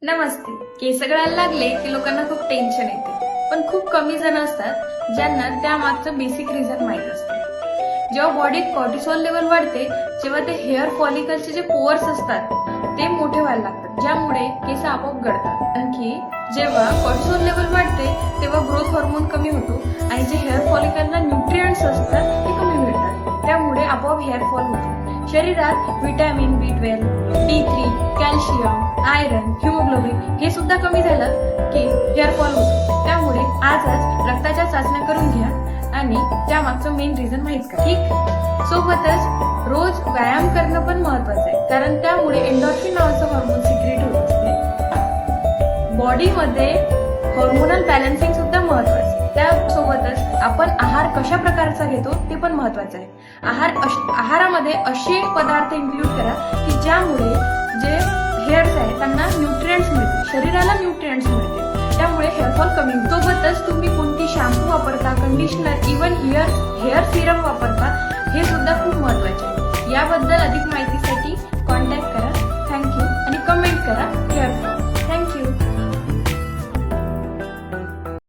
नमस्ते. केस गळायला लागले की लोकांना खूप टेन्शन येते, पण खूप कमी जण असतात ज्यांना त्यामागचं बेसिक रिझन माहीत असतं. जेव्हा बॉडीत कॉर्टिसॉल लेवल वाढते, जेव्हा ते हेअर फॉलिकलचे जे पोअर्स असतात ते मोठे व्हायला लागतात, ज्यामुळे केस आपोआप गळतात. आणखी जेव्हा कॉर्टिसॉल लेवल वाढते तेव्हा ग्रोथ हार्मोन कमी होतो आणि जे हेअर फॉलिकलला न्यूट्रिएंट्स असतात ते कमी मिळतात, त्यामुळे आपोआप हेअर फॉल होतो. शरीरात vitamin B12, D3, calcium, iron, haemoglobin हे सुद्धा कमी झालं की हेअर फॉल होतो. त्यामुळे आजच रक्ताच्या चाचण्या करून घ्या आणि त्यामागचं मेन रिझन माहित का. ठीक. सोबतच रोज व्यायाम करणं पण महत्वाचं आहे, कारण त्यामुळे एंडॉर्फिन नावाचं हार्मोन सिक्रेट होत असते. बॉडीमध्ये हॉर्मोनल बॅलन्सिंग सुद्धा महत्वाचं आहे. त्यासोबतच आपण आहार कशा प्रकारचा घेतो ते पण महत्वाचं आहे. आहारामध्ये असे पदार्थ इन्क्लूड करा की ज्यामुळे जे हेअर्स आहेत त्यांना न्यूट्रिएंट्स मिळतील, शरीराला न्यूट्रिएंट्स मिळतील, त्यामुळे हेअरफॉल कमी होईल. सोबतच तुम्ही कोणती शॅम्पू वापरता, कंडिशनर, इव्हन हेअर सिरम वापरता, हे सुद्धा खूप महत्वाचे आहे. याबद्दल अधिक माहितीसाठी कॉन्टॅक्ट करा. थँक्यू आणि कमेंट करा हेअरफॉल.